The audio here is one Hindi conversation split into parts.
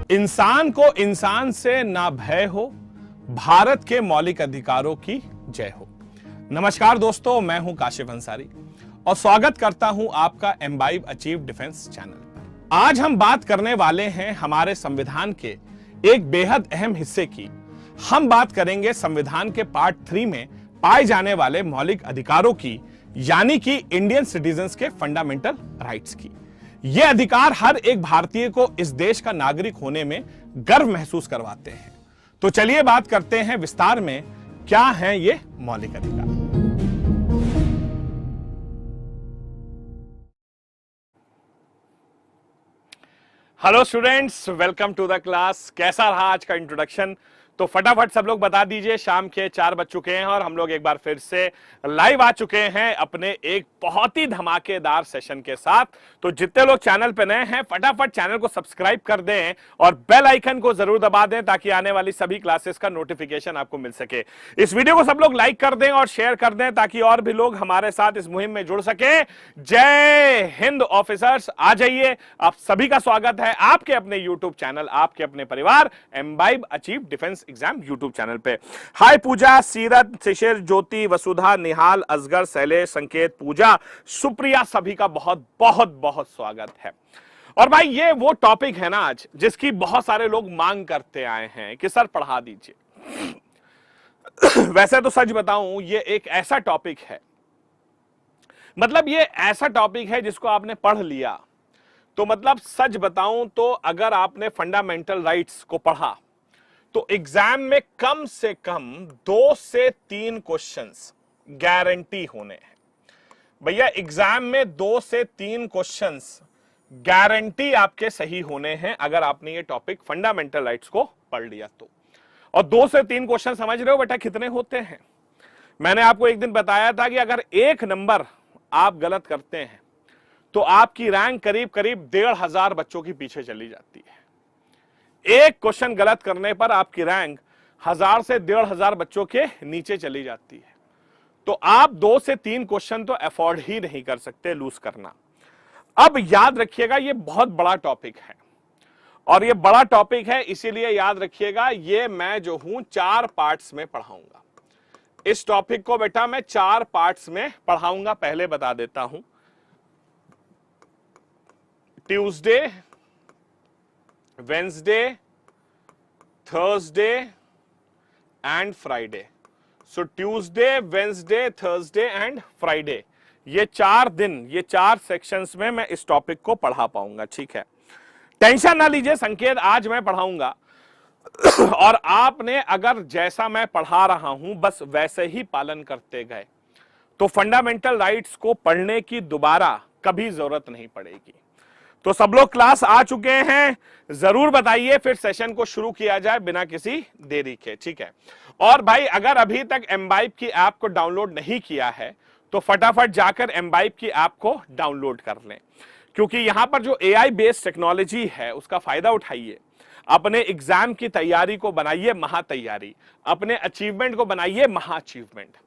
इंसान को इंसान से ना भय हो, भारत के मौलिक अधिकारों की जय हो। नमस्कार दोस्तों, मैं हूं काशिफ अंसारी और स्वागत करता हूं आपका एम्बाइब अचीव डिफेंस चैनल पर। आज हम बात करने वाले हैं हमारे संविधान के एक बेहद अहम हिस्से की। हम बात करेंगे संविधान के पार्ट 3 में पाए जाने वाले मौलिक अधिकारों की, यानी कि इंडियन सिटीजन्स के फंडामेंटल राइट्स की। ये अधिकार हर एक भारतीय को इस देश का नागरिक होने में गर्व महसूस करवाते हैं। तो चलिए बात करते हैं विस्तार में, क्या हैं ये मौलिक अधिकार। Hello students, welcome to the class. कैसा रहा आज का इंट्रोडक्शन? तो फटाफट सब लोग बता दीजिए। शाम के 4 बज चुके हैं और हम लोग एक बार फिर से लाइव आ चुके हैं अपने एक बहुत ही धमाकेदार सेशन के साथ। तो जितने लोग चैनल पे नए हैं, फटाफट चैनल को सब्सक्राइब कर दें और बेल आइकन को जरूर दबा दें ताकि आने वाली सभी क्लासेस का नोटिफिकेशन आपको मिल सके। इस वीडियो को सब लोग लाइक कर दें और शेयर कर दें ताकि और भी लोग हमारे साथ इस मुहिम में जुड़ सके। जय हिंद ऑफिसर्स, आ जाइए। आप सभी का स्वागत है आपके अपने यूट्यूब चैनल, आपके अपने परिवार imbibe achieve defence exam YouTube channel पे। हाय पूजा, सीरत, शिशिर, ज्योति, वसुधा, निहाल, असगर, शैलेश, संकेत, पूजा, सुप्रिया, सभी का बहुत बहुत बहुत स्वागत है। और भाई ये वो टॉपिक है ना आज जिसकी बहुत सारे लोग मांग करते आए हैं कि सर पढ़ा दीजिए। वैसे तो सच बताऊं, ये एक ऐसा टॉपिक है, मतलब ये ऐसा टॉपिक है जिसको आपने पढ़ लिया तो मतलब सच बताऊं तो अगर आपने फंडामेंटल राइट्स को पढ़ा तो एग्जाम में कम से कम 2 से 3 क्वेश्चंस गारंटी होने हैं। भैया एग्जाम में 2 से 3 क्वेश्चंस गारंटी आपके सही होने हैं अगर आपने ये टॉपिक फंडामेंटल राइट्स को पढ़ लिया तो। और 2 से 3 क्वेश्चन समझ रहे हो बेटा कितने होते हैं? मैंने आपको एक दिन बताया था कि अगर 1 नंबर आप गलत करते हैं तो आपकी रैंक करीब करीब 1,500 बच्चों के पीछे चली जाती है। एक क्वेश्चन गलत करने पर आपकी रैंक 1000 से 1,500 बच्चों के नीचे चली जाती है। तो आप 2 से 3 क्वेश्चन तो अफोर्ड ही नहीं कर सकते लूज करना। अब याद रखिएगा, ये बहुत बड़ा टॉपिक है और ये बड़ा टॉपिक है इसीलिए याद रखिएगा, ये मैं जो हूं 4 पार्ट्स में पढ़ाऊंगा। इस टॉपिक को बेटा मैं 4 पार्ट्स में पढ़ाऊंगा। पहले बता देता हूं, Tuesday, Wednesday, Thursday and Friday. So Tuesday, Wednesday, Thursday and Friday, ये 4 दिन, ये 4 सेक्शंस में मैं इस टॉपिक को पढ़ा पाऊंगा। ठीक है, टेंशन ना लीजिए, संकेत आज मैं पढ़ाऊंगा और आपने अगर जैसा मैं पढ़ा रहा हूं बस वैसे ही पालन करते गए तो फंडामेंटल राइट्स को पढ़ने की दोबारा कभी जरूरत नहीं पड़ेगी। तो सब लोग क्लास आ चुके हैं? जरूर बताइए, फिर सेशन को शुरू किया जाए बिना किसी देरी के। ठीक है, और भाई अगर अभी तक एम्बाइब की ऐप को डाउनलोड नहीं किया है तो फटाफट जाकर एम्बाइब की ऐप को डाउनलोड कर लें, क्योंकि यहां पर जो एआई बेस्ड टेक्नोलॉजी है उसका फायदा उठाइए। अपने एग्जाम की तैयारी को बनाइए महा तैयारी, अपने अचीवमेंट को बनाइए महा अचीवमेंट।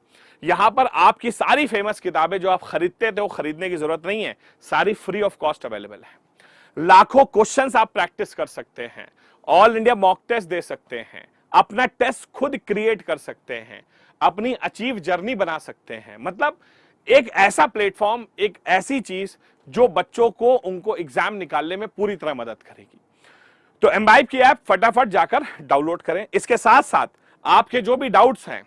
यहां पर आपकी सारी फेमस किताबें जो आप खरीदते थे वो खरीदने की जरूरत नहीं है, सारी फ्री ऑफ कॉस्ट अवेलेबल है। लाखों क्वेश्चंस आप प्रैक्टिस कर सकते हैं, ऑल इंडिया मॉक टेस्ट दे सकते हैं, अपना टेस्ट खुद क्रिएट कर सकते हैं, अपनी अचीव जर्नी बना सकते हैं। मतलब एक ऐसा प्लेटफॉर्म, एक ऐसी चीज जो बच्चों को उनको एग्जाम निकालने में पूरी तरह मदद करेगी। तो एम्बाइब की ऐप फटाफट जाकर डाउनलोड करें। इसके साथ साथ आपके जो भी डाउट्स हैं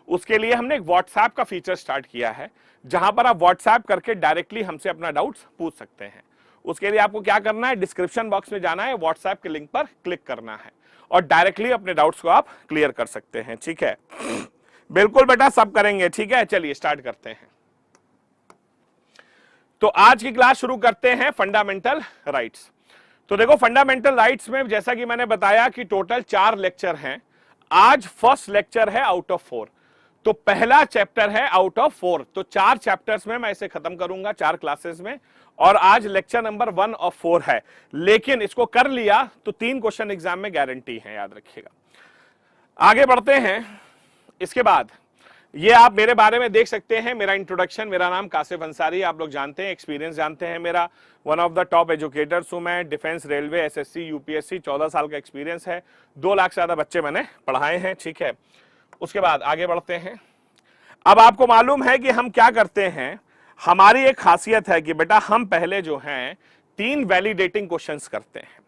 उसके लिए हमने एक व्हाट्सएप का फीचर स्टार्ट किया है, जहां पर आप व्हाट्सएप करके डायरेक्टली हमसे अपना डाउट्स पूछ सकते हैं। उसके लिए आपको क्या करना है, डिस्क्रिप्शन बॉक्स में जाना है, व्हाट्सएप के लिंक पर क्लिक करना है और डायरेक्टली अपने डाउट्स को आप क्लियर कर सकते हैं। ठीक है, बिल्कुल बेटा, सब करेंगे। ठीक है, चलिए स्टार्ट करते हैं। तो आज की क्लास शुरू करते हैं फंडामेंटल राइट्स। तो देखो, फंडामेंटल राइट्स में जैसा कि मैंने बताया कि टोटल 4 लेक्चर हैं। आज फर्स्ट लेक्चर है आउट ऑफ 4, तो पहला चैप्टर है आउट ऑफ 4। तो 4 चैप्टर्स में मैं इसे खत्म करूंगा 4 क्लासेस में, और आज लेक्चर नंबर 1 ऑफ 4 है। लेकिन इसको कर लिया तो 3 क्वेश्चन एग्जाम में गारंटी है, याद रखिएगा। आगे बढ़ते हैं। इसके बाद ये आप मेरे बारे में देख सकते हैं, मेरा इंट्रोडक्शन, मेरा नाम कासिफ अंसारी, आप लोग जानते हैं, एक्सपीरियंस जानते हैं मेरा, one of the top educators हूं मैं, डिफेंस, रेलवे, एसएससी, यूपीएससी, 14 साल का एक्सपीरियंस है, 2 लाख से ज्यादा बच्चे मैंने पढ़ाए हैं, ठीक है। उसके बाद आगे बढ़ते हैं। अब आपको मालूम है कि हम क्या करते हैं, हमारी एक खासियत है कि बेटा हम पहले जो हैं 3 वैलिडेटिंग क्वेश्चंस करते हैं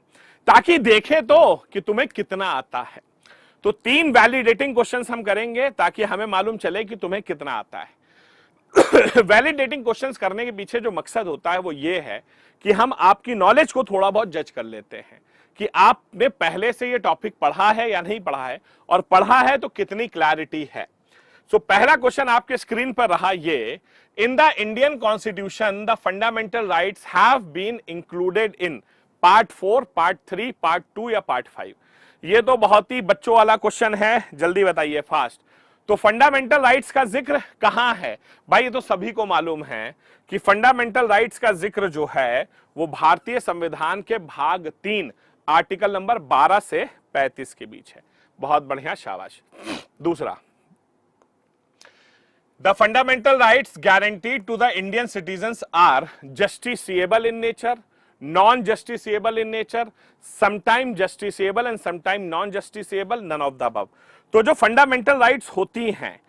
ताकि देखें तो कि तुम्हें कितना आता है। तो 3 वैलिडेटिंग क्वेश्चंस हम करेंगे ताकि हमें मालूम चले कि तुम्हें कितना आता है। वैलिडेटिंग क्वेश्चंस करने के पीछे जो मकसद होता है वो ये है कि हम आपकी नॉलेज को थोड़ा बहुत जज कर लेते हैं कि आपने पहले से ये टॉपिक पढ़ा है या नहीं पढ़ा है, और पढ़ा है तो कितनी क्लैरिटी है। सो पहला क्वेश्चन आपके स्क्रीन पर रहा ये, in the Indian constitution the fundamental rights have been included in part 4, part 3, part 2 या पार्ट 5। ये तो बहुत ही बच्चों वाला क्वेश्चन है, जल्दी बताइए फास्ट। तो फंडामेंटल राइट्स का जिक्र कहां है भाई? ये तो सभी को मालूम है कि फंडामेंटल राइट्स का जिक्र जो है वो भारतीय संविधान के भाग 3 आर्टिकल नंबर 12 से 35 के बीच है। बहुत बढ़िया, शाबाश। दूसरा, the fundamental rights guaranteed to the Indian citizens are justiciable in nature, non justiciable in nature, sometime justiciable and sometime non justiciable, none of the above. तो जो फंडामेंटल राइट्स होती हैं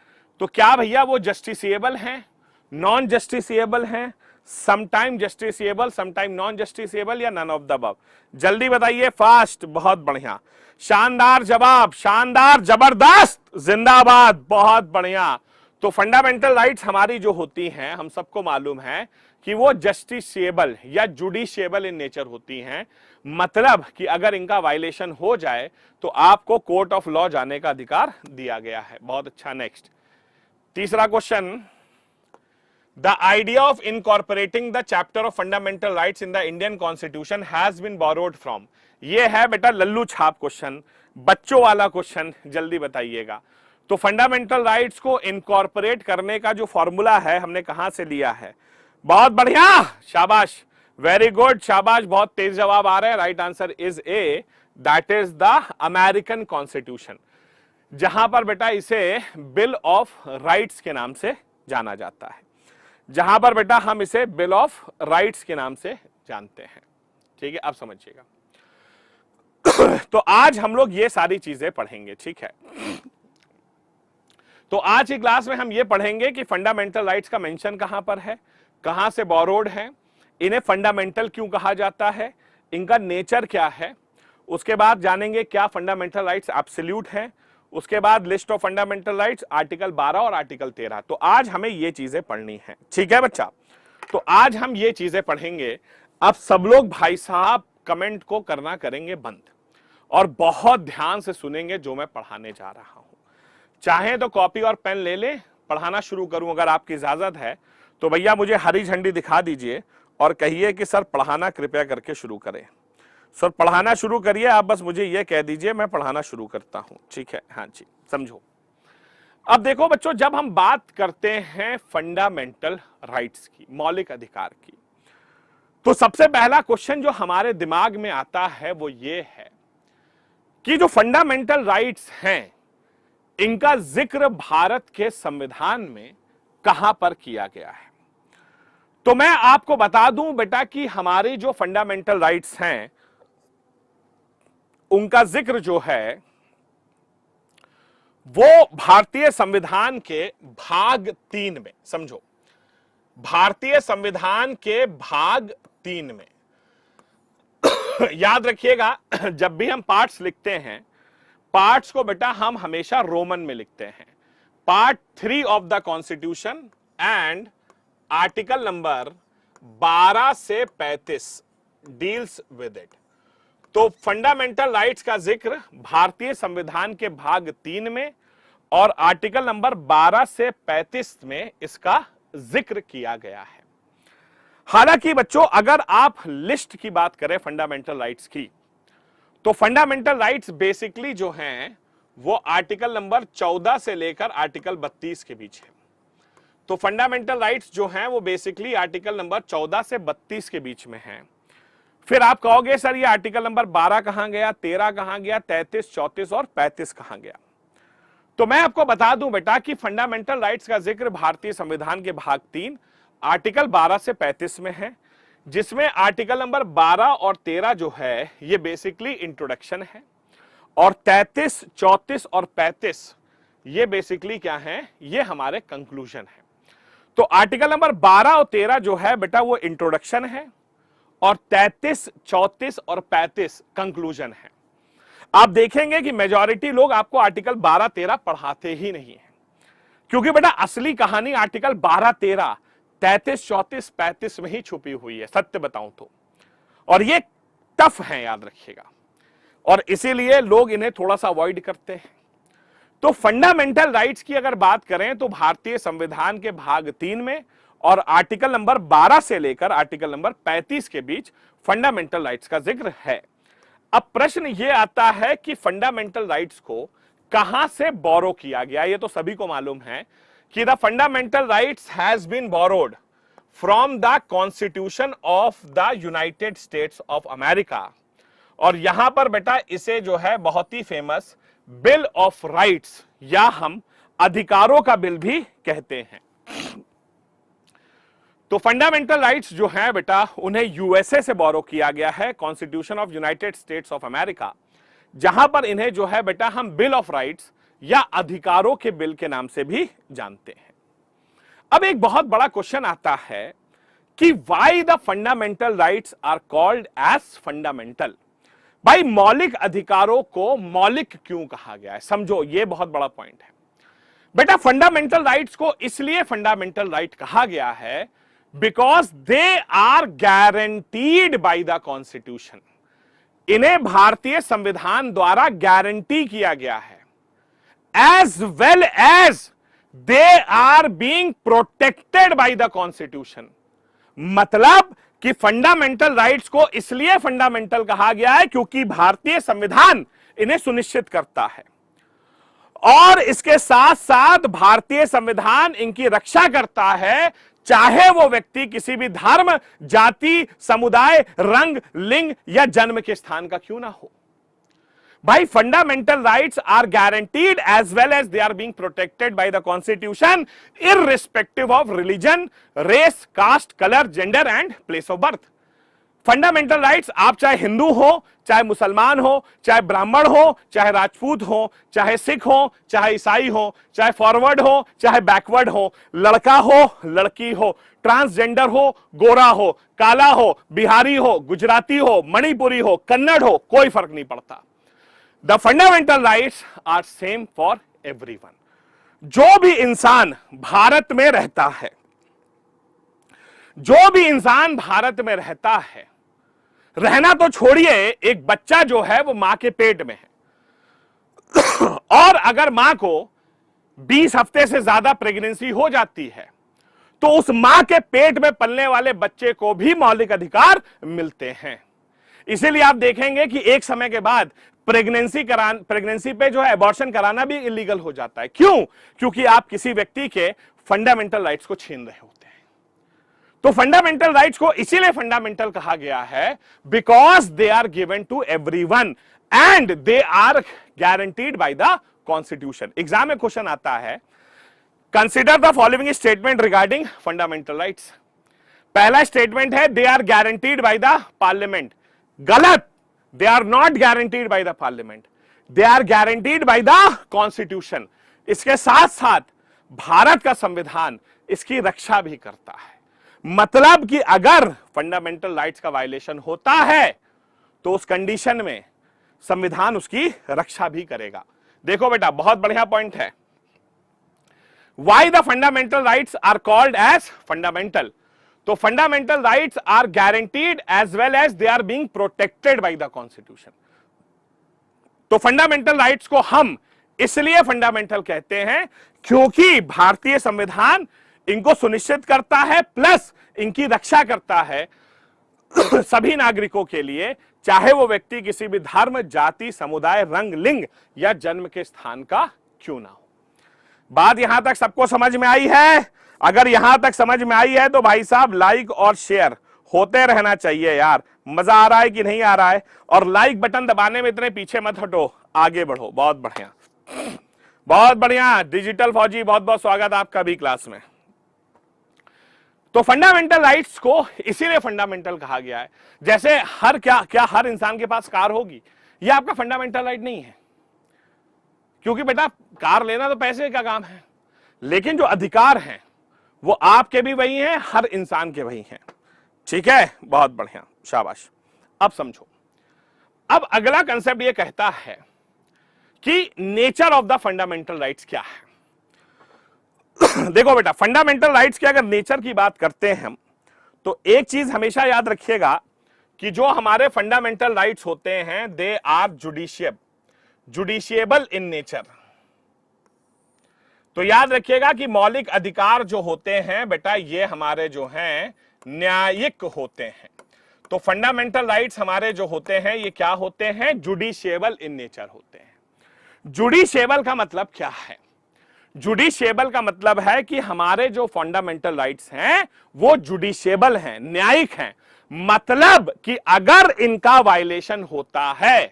तो क्या भैया वो जस्टिसिएबल हैं, नॉन जस्टिसिएबल हैं, sometime justiciable, sometime non justiciable या नन ऑफ द अबव? जल्दी बताइए फास्ट। बहुत बढ़िया, शानदार जवाब, शानदार, जबरदस्त, जिंदाबाद, बहुत बढ़िया। तो फंडामेंटल राइट्स हमारी जो होती हैं, हम सबको मालूम है कि वो जस्टिसिएबल या जुडिशिएबल इन नेचर होती हैं, मतलब कि अगर इनका वायलेशन हो जाए तो आपको कोर्ट ऑफ लॉ जाने का अधिकार दिया गया है। बहुत अच्छा, नेक्स्ट। तीसरा question, the idea of incorporating the chapter of fundamental rights in the Indian constitution has been borrowed from. ये है बेटा लल्लू छाप क्वेश्चन, बच्चों वाला क्वेश्चन, जल्दी बताइएगा। तो फंडामेंटल राइट्स को इनकॉर्पोरेट करने का जो फॉर्मूला है हमने कहां से लिया है? बहुत बढ़िया, शाबाश, वेरी गुड, शाबाश, बहुत तेज जवाब आ रहे हैं। Right answer is a, that is the American constitution, जहां पर बेटा इसे बिल ऑफ राइट्स के नाम से जाना जाता है, जहां पर बेटा हम इसे बिल ऑफ राइट्स के नाम से जानते हैं। ठीक है, अब समझिएगा। तो आज हम लोग ये सारी चीजें पढ़ेंगे, ठीक है। तो आज की क्लास में हम ये पढ़ेंगे कि फंडामेंटल राइट्स का मेंशन कहां पर है, कहां से बोरोड है, इन्हें फंडामेंटल क्यों कहा जाता है, इनका नेचर क्या है, उसके बाद जानेंगे क्या फंडामेंटल राइट्स एब्सोल्यूट हैं, उसके बाद list of fundamental rights article 12 और आर्टिकल 13। तो आज हमें ये चीजें पढ़नी है, ठीक है बच्चा। तो आज हम ये चीजें पढ़ेंगे। अब सब लोग भाई साहब कमेंट को करना करेंगे बंद और बहुत ध्यान से सुनेंगे जो मैं पढ़ाने जा रहा हूं। चाहे तो कॉपी और पेन ले लें, पढ़ाना शुरू करूं अगर आपकी इजाजत है तो भैया मुझे हरी झंडी दिखा दीजिए और कहिए कि सर पढ़ाना कृपया करके शुरू करें। सर पढ़ाना शुरू करिए, आप बस मुझे यह कह दीजिए मैं पढ़ाना शुरू करता हूं, ठीक है? हाँ जी, समझो। अब देखो बच्चों, जब हम बात करते हैं फंडामेंटल राइट्स की, मौलिक अधिकार की, तो सबसे पहला क्वेश्चन जो हमारे दिमाग में आता है वो ये है कि जो फंडामेंटल राइट्स हैं इनका जिक्र भारत के संविधान में कहां पर किया गया है। तो मैं आपको बता दूं बेटा कि हमारी जो फंडामेंटल राइट्स हैं उनका जिक्र जो है वो भारतीय संविधान के भाग 3 में, समझो, भारतीय संविधान के भाग 3 में। याद रखिएगा, जब भी हम पार्ट्स लिखते हैं, पार्ट्स को बेटा हम हमेशा रोमन में लिखते हैं। Part 3 of the constitution and article number 12 से 35 डील्स विद इट। तो फंडामेंटल राइट्स का जिक्र भारतीय संविधान के भाग 3 में और आर्टिकल नंबर 12 से 35 में इसका जिक्र किया गया है। हालांकि बच्चों अगर आप लिस्ट की बात करें फंडामेंटल राइट्स की, तो फंडामेंटल राइट्स बेसिकली जो हैं वो आर्टिकल नंबर 14 से लेकर आर्टिकल 32 के बीच है। तो फंडामेंटल राइट्स जो हैं वो बेसिकली आर्टिकल नंबर 14 से 32 के बीच में हैं। फिर आप कहोगे सर ये आर्टिकल नंबर 12 कहां गया, 13 कहां गया, 33, 34 और 35 कहां गया? तो मैं आपको बता दूं बेटा कि फंडामेंटल राइट्स का जिक्र भारतीय संविधान के भाग 3 आर्टिकल 12 से 35 में है, जिसमें आर्टिकल नंबर 12 और 13 जो है ये बेसिकली इंट्रोडक्शन है, और 33, 34 और 35 ये बेसिकली क्या है, ये हमारे कंक्लूजन है। तो आर्टिकल नंबर 12 और 13 जो है बेटा वो इंट्रोडक्शन है, और 33, 34 और 35 कंक्लूजन है। आप देखेंगे कि मेजॉरिटी लोग आपको आर्टिकल 12, 13 पढ़ाते ही नहीं है, क्योंकि बेटा असली कहानी आर्टिकल 12, 13, 33, 34, 35 में ही छुपी हुई है, सत्य बताऊं तो। और ये टफ है, याद रखिएगा, और इसीलिए लोग इन्हें थोड़ा सा अवॉइड करते हैं। तो फंडामेंटल राइट्स की अगर बात करें तो भारतीय संविधान के भाग 3 में और आर्टिकल नंबर 12 से लेकर आर्टिकल नंबर 35 के बीच फंडामेंटल राइट्स का जिक्र है। अब प्रश्न यह आता है कि फंडामेंटल राइट्स को कहां से बोरो किया गया। ये तो सभी को मालूम है कि the fundamental rights has been borrowed from the constitution of the United States of America, और यहां पर बेटा इसे जो है बहुत ही फेमस बिल ऑफ राइट्स या हम अधिकारों का बिल भी कहते हैं। तो फंडामेंटल राइट्स जो है बेटा उन्हें यूएसए से बोरो किया गया है, constitution of United States of America, जहां पर इन्हें जो है बेटा हम बिल ऑफ राइट्स या अधिकारों के बिल के नाम से भी जानते हैं। अब एक बहुत बड़ा क्वेश्चन आता है कि why the fundamental rights are called as fundamental. भाई मौलिक अधिकारों को मौलिक क्यों कहा गया है, समझो ये बहुत बड़ा पॉइंट है। बेटा फंडामेंटल राइट्स को इसलिए फंडामेंटल राइट कहा गया है because they are guaranteed by the constitution. इन्हें भारतीय संविधान द्वारा गारंटी किया गया है, as well as they are being protected by the constitution. मतलब कि फंडामेंटल राइट्स को इसलिए फंडामेंटल कहा गया है क्योंकि भारतीय संविधान इन्हें सुनिश्चित करता है, और इसके साथ साथ भारतीय संविधान इनकी रक्षा करता है, चाहे वो व्यक्ति किसी भी धर्म, जाति, समुदाय, रंग, लिंग या जन्म के स्थान का क्यों ना हो। भाई fundamental rights are guaranteed as well as they are being protected by the constitution irrespective of religion, race, caste, colour, gender and place of birth. Fundamental rights आप चाहे हिंदू हो, चाहे मुसलमान हो, चाहे ब्राह्मण हो, चाहे राजपूत हो, चाहे सिख हो, चाहे ईसाई हो, चाहे फॉरवर्ड हो, चाहे बैकवर्ड हो, लड़का हो, लड़की हो, ट्रांसजेंडर हो, गोरा हो, काला हो, बिहारी हो, गुजराती हो, मणिपुरी हो, कन्नड़ हो, कोई फर्क नहीं पड़ता। The fundamental rights are same for everyone. जो भी इंसान भारत में रहता है, जो भी इंसान भारत में रहता है, रहना तो छोड़िए, एक बच्चा जो है वो मां के पेट में है और अगर मां को 20 हफ्ते से ज्यादा प्रेगनेंसी हो जाती है तो उस मां के पेट में पलने वाले बच्चे को भी मौलिक अधिकार मिलते हैं। इसीलिए आप देखेंगे कि एक समय के बाद प्रेगनेंसी पे जो है एबॉर्शन कराना भी इलीगल हो जाता है। क्यों? क्योंकि आप किसी व्यक्ति के फंडामेंटल राइट्स को छीन रहे होते हैं। तो फंडामेंटल राइट्स को इसीलिए फंडामेंटल कहा गया है because they are given to everyone and they are guaranteed by the constitution. Exam में क्वेश्चन आता है, consider the following statement regarding fundamental rights. पहला स्टेटमेंट है they are guaranteed by the parliament. गलत, they are not guaranteed by the parliament, they are guaranteed by the constitution. इसके साथ साथ भारत का संविधान इसकी रक्षा भी करता है। मतलब कि अगर फंडामेंटल राइट्स का वायलेशन होता है तो उस कंडीशन में संविधान उसकी रक्षा भी करेगा। देखो बेटा बहुत बढ़िया पॉइंट है। Why the fundamental rights are called as fundamental. तो fundamental rights are guaranteed as well as they are being protected by the constitution. तो फंडामेंटल राइट्स को हम इसलिए फंडामेंटल कहते हैं क्योंकि भारतीय संविधान इनको सुनिश्चित करता है, प्लस इनकी रक्षा करता है सभी नागरिकों के लिए, चाहे वो व्यक्ति किसी भी धर्म, जाति, समुदाय, रंग, लिंग या जन्म के स्थान का क्यों ना हो। बात यहां तक सबको समझ में आई है? अगर यहां तक समझ में आई है तो भाई साहब लाइक और शेयर होते रहना चाहिए यार। मजा आ रहा है कि नहीं आ रहा है? और लाइक बटन दबाने में इतने पीछे मत हटो, आगे बढ़ो। बहुत बढ़िया, बहुत बढ़िया डिजिटल फौजी, बहुत बहुत स्वागत आपका भी क्लास में। तो फंडामेंटल राइट्स को इसीलिए फंडामेंटल कहा गया है। जैसे क्या हर इंसान के पास कार होगी, यह आपका फंडामेंटल राइट नहीं है, क्योंकि बेटा कार लेना तो पैसे का काम है, लेकिन जो अधिकार हैं वो आपके भी वही हैं, हर इंसान के वही हैं। ठीक है, बहुत बढ़िया, शाबाश। अब समझो, अब अगला कंसेप्ट ये कहता है कि nature of the fundamental rights क्या है। देखो बेटा, फंडामेंटल राइट्स की अगर नेचर की बात करते हैं हम, तो एक चीज हमेशा याद रखिएगा कि जो हमारे फंडामेंटल राइट्स होते हैं दे आर जुडिशिएबल इन नेचर। तो याद रखिएगा कि मौलिक अधिकार जो होते हैं बेटा, ये हमारे जो हैं न्यायिक होते हैं। तो फंडामेंटल राइट्स हमारे जो होते हैं ये क्या होते हैं, जुडिशिएबल इन नेचर होते हैं। जुडिशिएबल का मतलब क्या है? जुडिशिएबल का मतलब है कि हमारे जो फंडामेंटल राइट्स हैं वो जुडिशिएबल हैं, न्यायिक हैं। मतलब कि अगर इनका वायलेशन होता है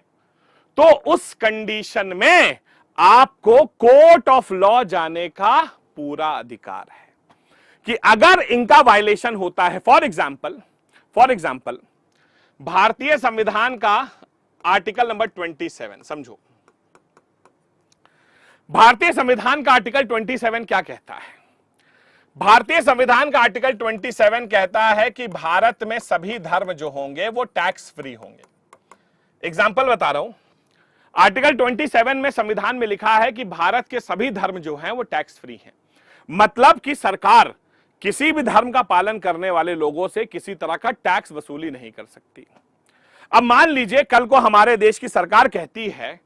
तो उस कंडीशन में आपको कोर्ट ऑफ लॉ जाने का पूरा अधिकार है। कि अगर इनका वायलेशन होता है, फॉर एग्जाम्पल भारतीय संविधान का आर्टिकल नंबर 27, समझो भारतीय संविधान का आर्टिकल 27 क्या कहता है? भारतीय संविधान का आर्टिकल 27 कहता है कि भारत में सभी धर्म जो होंगे वो टैक्स फ्री होंगे। एग्जाम्पल बता रहा हूं, आर्टिकल 27 में संविधान में लिखा है कि भारत के सभी धर्म जो हैं वो टैक्स फ्री हैं। मतलब कि सरकार किसी भी धर्म का पालन करने वाले लोगों से किसी तरह का टैक्स वसूली नहीं कर सकती। अब मान लीजिए कल को हमारे देश की सरकार कहती है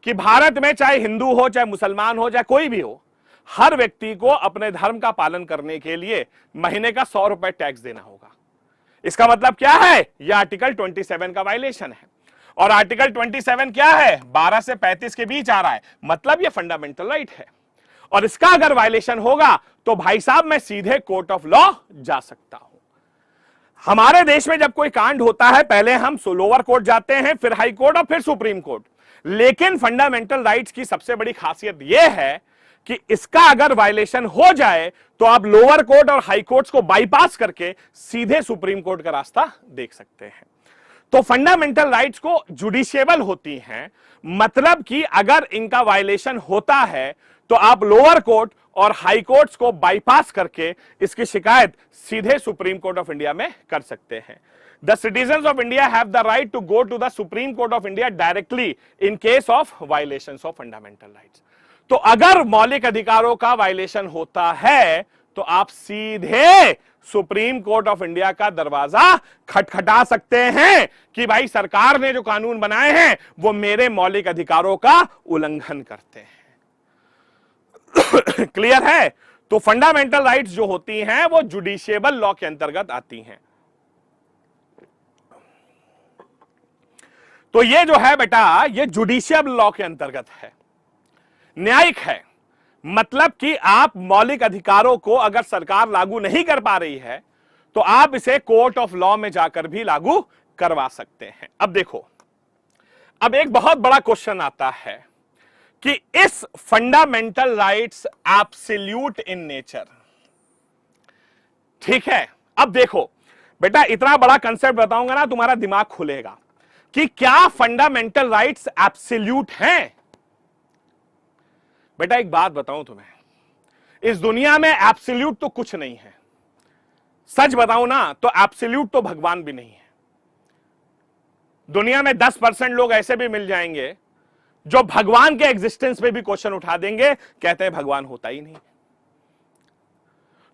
कि भारत में चाहे हिंदू हो, चाहे मुसलमान हो, चाहे कोई भी हो, हर व्यक्ति को अपने धर्म का पालन करने के लिए महीने का 100 रुपए टैक्स देना होगा। इसका मतलब क्या है? यह आर्टिकल 27 का वायलेशन है। और आर्टिकल 27 क्या है? 12 से 35 के बीच आ रहा है, मतलब यह फंडामेंटल राइट है। और इसका अगर वायलेशन होगा तो भाई साहब मैं सीधे कोर्ट ऑफ लॉ जा सकता हूं। हमारे देश में जब कोई कांड होता है पहले हम लोअर कोर्ट जाते हैं, फिर हाई कोर्ट और फिर सुप्रीम कोर्ट। लेकिन फंडामेंटल राइट्स की सबसे बड़ी खासियत यह है कि इसका अगर वायलेशन हो जाए तो आप लोअर कोर्ट और हाई कोर्ट्स को बाईपास करके सीधे सुप्रीम कोर्ट का रास्ता देख सकते हैं। तो फंडामेंटल राइट्स को जुडिशिएबल होती हैं, मतलब कि अगर इनका वायलेशन होता है तो आप लोअर कोर्ट और हाई कोर्ट्स को बाईपास करके इसकी शिकायत सीधे सुप्रीम कोर्ट ऑफ इंडिया में कर सकते हैं। The citizens of India have the right to go to the Supreme Court of India directly in case of violations of fundamental rights. तो अगर मौलिक अधिकारों का वायलेशन होता है तो आप सीधे सुप्रीम कोर्ट ऑफ इंडिया का दरवाजा खटखटा सकते हैं कि भाई सरकार ने जो कानून बनाए हैं वो मेरे मौलिक अधिकारों का उल्लंघन करते हैं। क्लियर है? तो फंडामेंटल राइट्स जो होती हैं वो जुडिशिएबल लॉ के अंतर्गत आती हैं। तो ये जो है बेटा, ये जुडिशियल लॉ के अंतर्गत है, न्यायिक है। मतलब कि आप मौलिक अधिकारों को अगर सरकार लागू नहीं कर पा रही है तो आप इसे कोर्ट ऑफ लॉ में जाकर भी लागू करवा सकते हैं। अब देखो, अब एक बहुत बड़ा क्वेश्चन आता है कि इस fundamental rights absolute in nature, ठीक है? अब देखो बेटा, इतना बड़ा कंसेप्ट बताऊंगा ना तुम्हारा दिमाग खुलेगा कि क्या फंडामेंटल राइट्स एब्सोल्यूट हैं। बेटा एक बात बताऊं तुम्हें, इस दुनिया में एब्सोल्यूट तो कुछ नहीं है। सच बताऊं ना तो एब्सोल्यूट तो भगवान भी नहीं है। दुनिया में 10% लोग ऐसे भी मिल जाएंगे जो भगवान के एग्जिस्टेंस पे भी क्वेश्चन उठा देंगे, कहते हैं भगवान होता ही नहीं।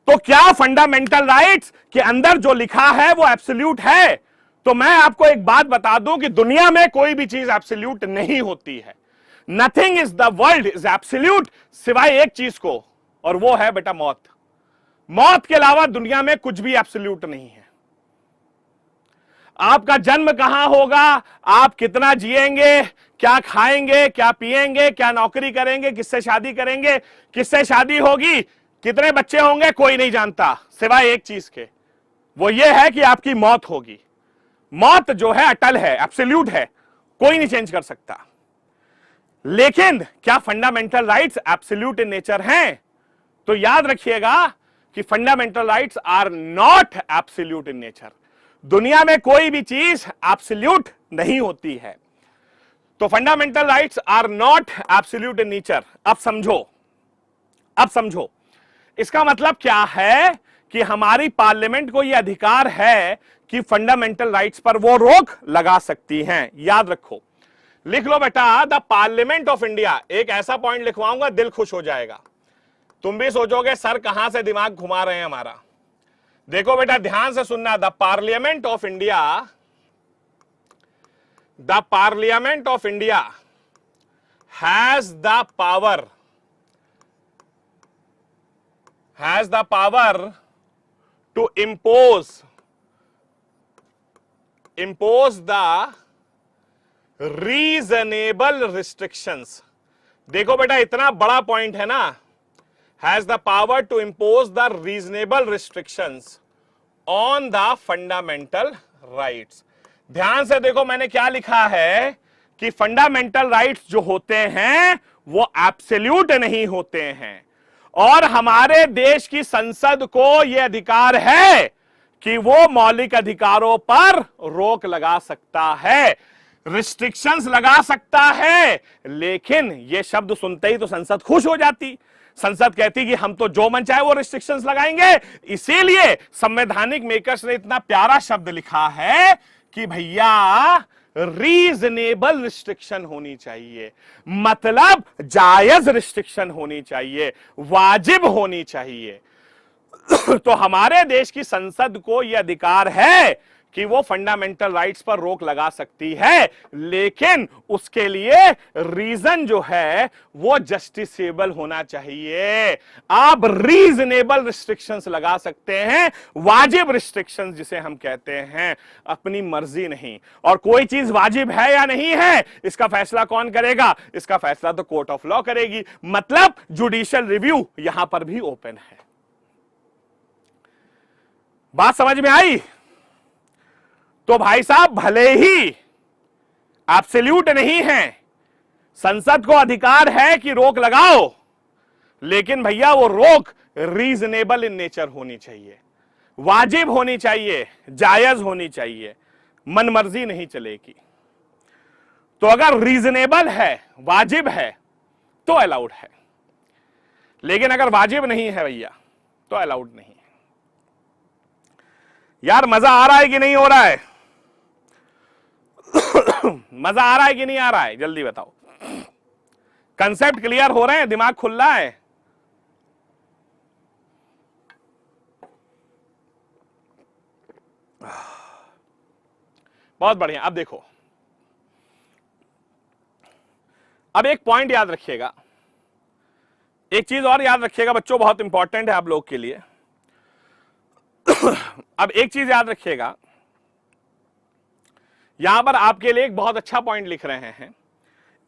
तो क्या फंडामेंटल राइट्स के अंदर जो लिखा है वो एब्सोल्यूट है? तो मैं आपको एक बात बता दूं कि दुनिया में कोई भी चीज एब्सोल्यूट नहीं होती है। Nothing is the world is absolute, सिवाय एक चीज को, और वो है बेटा मौत। मौत के अलावा दुनिया में कुछ भी एब्सोल्यूट नहीं है। आपका जन्म कहां होगा, आप कितना जिएंगे, क्या खाएंगे, क्या पिएंगे, क्या नौकरी करेंगे, किससे शादी करेंगे, किससे शादी होगी, कितने बच्चे होंगे, कोई नहीं जानता सिवाय एक चीज के, वो ये है कि आपकी मौत होगी। मौत जो है अटल है, एब्सोल्यूट है, कोई नहीं चेंज कर सकता। लेकिन क्या fundamental rights absolute in nature हैं? तो याद रखिएगा कि fundamental rights are not absolute in nature. दुनिया में कोई भी चीज एब्सोल्यूट नहीं होती है। तो fundamental rights are not absolute in nature. अब समझो इसका मतलब क्या है कि हमारी पार्लियामेंट को यह अधिकार है कि फंडामेंटल राइट्स पर वो रोक लगा सकती हैं। याद रखो, लिख लो बेटा, द पार्लियामेंट ऑफ इंडिया। एक ऐसा पॉइंट लिखवाऊंगा, दिल खुश हो जाएगा। तुम भी सोचोगे सर कहां से दिमाग घुमा रहे हैं हमारा। देखो बेटा, ध्यान से सुनना। The parliament of India, the parliament of India has the power to impose the reasonable restrictions. देखो बेटा, इतना बड़ा पॉइंट है ना, has the power to impose the reasonable restrictions on the fundamental rights. ध्यान से देखो, मैंने क्या लिखा है कि फंडामेंटल राइट्स जो होते हैं वो एब्सोल्यूट नहीं होते हैं, और हमारे देश की संसद को यह अधिकार है कि वो मौलिक अधिकारों पर रोक लगा सकता है, रिस्ट्रिक्शंस लगा सकता है। लेकिन यह शब्द सुनते ही तो संसद खुश हो जाती। संसद कहती कि हम तो जो मन चाहे वो रिस्ट्रिक्शंस लगाएंगे। इसीलिए संवैधानिक मेकर्स ने इतना प्यारा शब्द लिखा है कि भैया रीजनेबल रिस्ट्रिक्शन होनी चाहिए, मतलब जायज रिस्ट्रिक्शन होनी चाहिए, वाजिब होनी चाहिए। तो हमारे देश की संसद को यह अधिकार है कि वो फंडामेंटल राइट्स पर रोक लगा सकती है, लेकिन उसके लिए रीजन जो है वो जस्टिसेबल होना चाहिए। आप रीजनेबल रिस्ट्रिक्शंस लगा सकते हैं, वाजिब रिस्ट्रिक्शंस जिसे हम कहते हैं, अपनी मर्जी नहीं। और कोई चीज वाजिब है या नहीं है, इसका फैसला कौन करेगा? इसका फैसला तो कोर्ट ऑफ लॉ करेगी। मतलब जुडिशियल रिव्यू यहां पर भी ओपन है। बात समझ में आई? तो भाई साहब, भले ही एब्सोल्यूट नहीं है, संसद को अधिकार है कि रोक लगाओ, लेकिन भैया वो रोक रीजनेबल इन नेचर होनी चाहिए, वाजिब होनी चाहिए, जायज होनी चाहिए, मनमर्जी नहीं चलेगी। तो अगर रीजनेबल है, वाजिब है, तो अलाउड है, लेकिन अगर वाजिब नहीं है भैया तो अलाउड नहीं है। यार मजा आ रहा है कि नहीं हो रहा है? मजा आ रहा है कि नहीं आ रहा है? जल्दी बताओ। कंसेप्ट क्लियर हो रहे हैं? दिमाग खुल रहा है? बहुत बढ़िया। अब देखो, अब एक पॉइंट याद रखिएगा, एक चीज और याद रखिएगा बच्चों, बहुत इंपॉर्टेंट है आप लोग के लिए। अब एक चीज याद रखिएगा, यहां पर आपके लिए एक बहुत अच्छा पॉइंट लिख रहे हैं,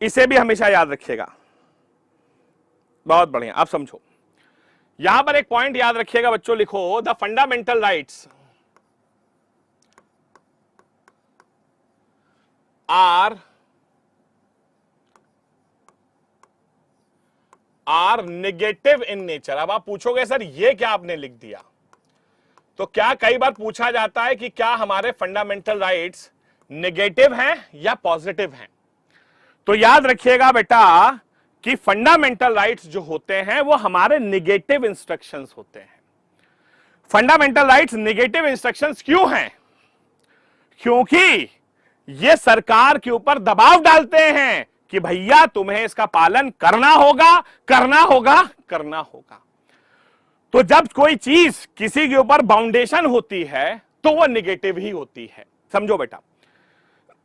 इसे भी हमेशा याद रखिएगा। बहुत बढ़िया, आप समझो। यहां पर एक पॉइंट याद रखिएगा बच्चों, लिखो the fundamental rights are negative in nature. अब आप पूछोगे सर ये क्या आपने लिख दिया? तो क्या कई बार पूछा जाता है कि क्या हमारे फंडामेंटल राइट्स नेगेटिव हैं या पॉजिटिव हैं? तो याद रखिएगा बेटा कि फंडामेंटल राइट्स जो होते हैं वो हमारे नेगेटिव इंस्ट्रक्शंस होते हैं। फंडामेंटल राइट्स नेगेटिव इंस्ट्रक्शंस क्यों हैं? क्योंकि ये सरकार के ऊपर दबाव डालते हैं कि भैया तुम्हें इसका पालन करना होगा, करना होगा, करना होगा। तो जब कोई चीज किसी के ऊपर बाउंडेशन होती है तो वो नेगेटिव ही होती है। समझो बेटा,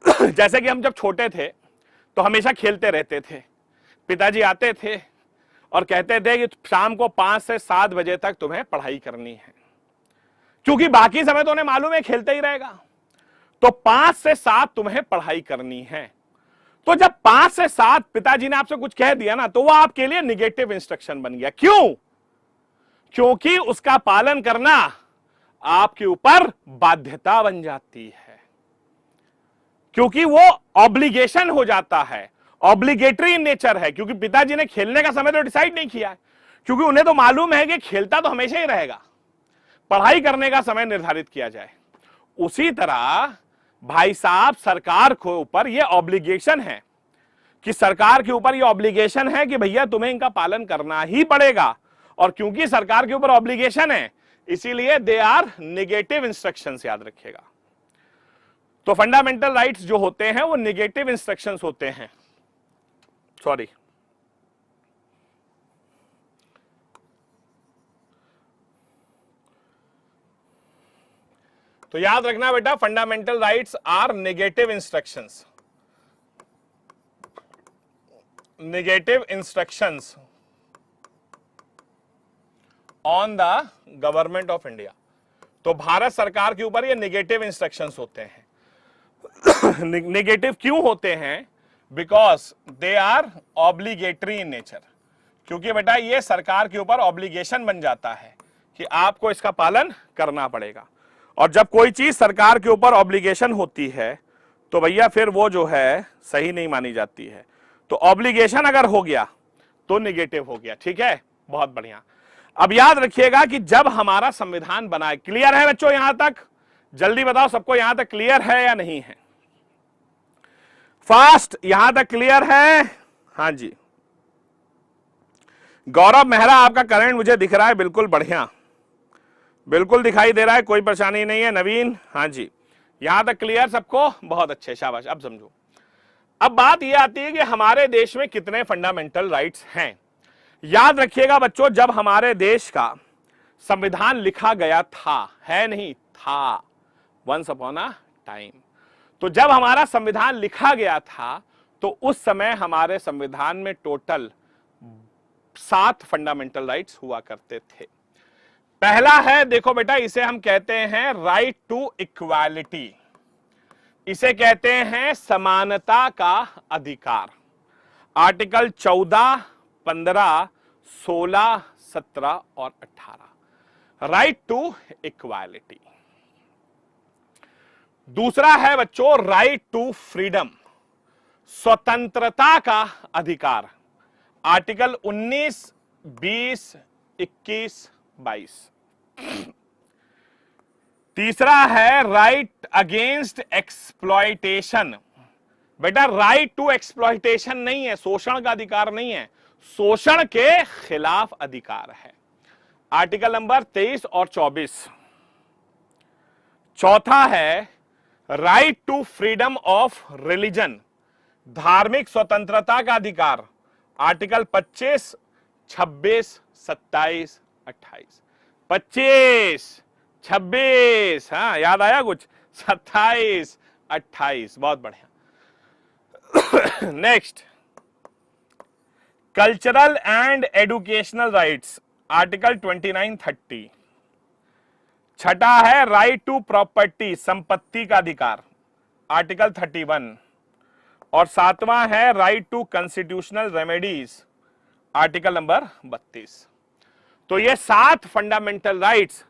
जैसे कि हम जब छोटे थे तो हमेशा खेलते रहते थे। पिताजी आते थे और कहते थे कि शाम को 5 से 7 बजे तक तुम्हें पढ़ाई करनी है, क्योंकि बाकी समय तो उन्हें मालूम है खेलते ही रहेगा। तो 5 से 7 तुम्हें पढ़ाई करनी है। तो जब 5 से 7 पिताजी ने आपसे कुछ कह दिया ना, तो वो आपके लिए निगेटिव इंस्ट्रक्शन बन गया। क्यों? क्योंकि उसका पालन करना आपके ऊपर बाध्यता बन जाती है, क्योंकि वो ऑब्लिगेशन हो जाता है। ऑब्लिगेटरी इन नेचर है, क्योंकि पिताजी ने खेलने का समय तो डिसाइड नहीं किया है, क्योंकि उन्हें तो मालूम है कि खेलता तो हमेशा ही रहेगा, पढ़ाई करने का समय निर्धारित किया जाए। उसी तरह भाई साहब सरकार के ऊपर यह ऑब्लिगेशन है कि सरकार के ऊपर यह ऑब्लिगेशन है कि भैया तुम्हें इनका पालन करना ही पड़ेगा, और क्योंकि सरकार के ऊपर ऑब्लिगेशन है इसीलिए दे आर नेगेटिव इंस्ट्रक्शंस, याद रखिएगा। तो फंडामेंटल राइट्स जो होते हैं वो नेगेटिव इंस्ट्रक्शंस होते हैं, सॉरी। तो याद रखना बेटा, fundamental rights are negative instructions, negative instructions on the government of India. तो भारत सरकार के ऊपर ये नेगेटिव इंस्ट्रक्शंस होते हैं। नेगेटिव क्यों होते हैं? Because they are obligatory in nature, क्योंकि बेटा ये सरकार के ऊपर ऑब्लिगेशन बन जाता है कि आपको इसका पालन करना पड़ेगा। और जब कोई चीज सरकार के ऊपर ऑब्लिगेशन होती है तो भैया फिर वो जो है सही नहीं मानी जाती है। तो ऑब्लिगेशन अगर हो गया तो नेगेटिव हो गया, ठीक है, बहुत बढ़िया। अब याद रखिएगा कि जब हमारा संविधान बना है, क्लियर है बच्चों यहां तक? जल्दी बताओ सबको यहां तक क्लियर है या नहीं है? फास्ट, यहां तक क्लियर है? हाँ जी, गौरव मेहरा आपका कमेंट मुझे दिख रहा है, बिल्कुल बढ़िया, बिल्कुल दिखाई दे रहा है, कोई परेशानी नहीं है। नवीन, हाँ जी, यहां तक क्लियर सबको, बहुत अच्छे, शाबाश। अब समझो, अब बात यह आती है कि हमारे देश में कितने फंडामेंटल राइट्स हैं। याद रखिएगा बच्चों, जब हमारे देश का संविधान लिखा गया था, है नहीं था, वंस अपॉन अ टाइम, तो जब हमारा संविधान लिखा गया था तो उस समय हमारे संविधान में टोटल 7 फंडामेंटल राइट्स हुआ करते थे। पहला है, देखो बेटा, इसे हम कहते हैं राइट टू इक्वालिटी, इसे कहते हैं समानता का अधिकार। आर्टिकल 14, 15, 16, 17 और 18, राइट टू इक्वालिटी। दूसरा है बच्चों राइट टू फ्रीडम, स्वतंत्रता का अधिकार। आर्टिकल 19, 20, 21, 22। तीसरा है राइट अगेंस्ट एक्सप्लॉयटेशन। बेटा राइट टू एक्सप्लॉयटेशन नहीं है, शोषण का अधिकार नहीं है, शोषण के खिलाफ अधिकार है। आर्टिकल नंबर 23 और 24। चौथा है right to freedom of religion, धार्मिक स्वतंत्रता का अधिकार। आर्टिकल 25, 26, 27, 28। 25, 26, हाँ याद आया कुछ, 27, 28, बहुत बढ़िया। Next, cultural and educational rights, article 29, 30। छठा है राइट टू प्रॉपर्टी, संपत्ति का अधिकार, आर्टिकल 31। और सातवां है right to constitutional remedies, article number 32। तो ये 7 फंडामेंटल राइट्स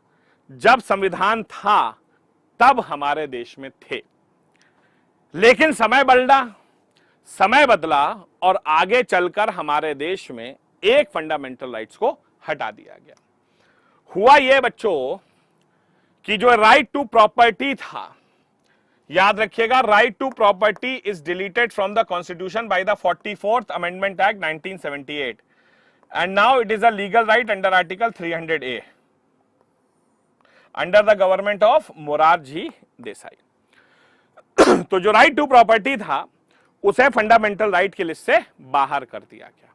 जब संविधान था तब हमारे देश में थे। लेकिन समय बदला और आगे चलकर हमारे देश में एक फंडामेंटल राइट्स को हटा दिया गया। हुआ यह बच्चों कि जो राइट टू प्रॉपर्टी था, याद रखिएगा, right to property is deleted from the constitution by the 44th amendment act 1978 and now it is a legal right under article 300A under the government of Morarji Desai. तो जो राइट टू प्रॉपर्टी था उसे फंडामेंटल राइट की लिस्ट से बाहर कर दिया गया।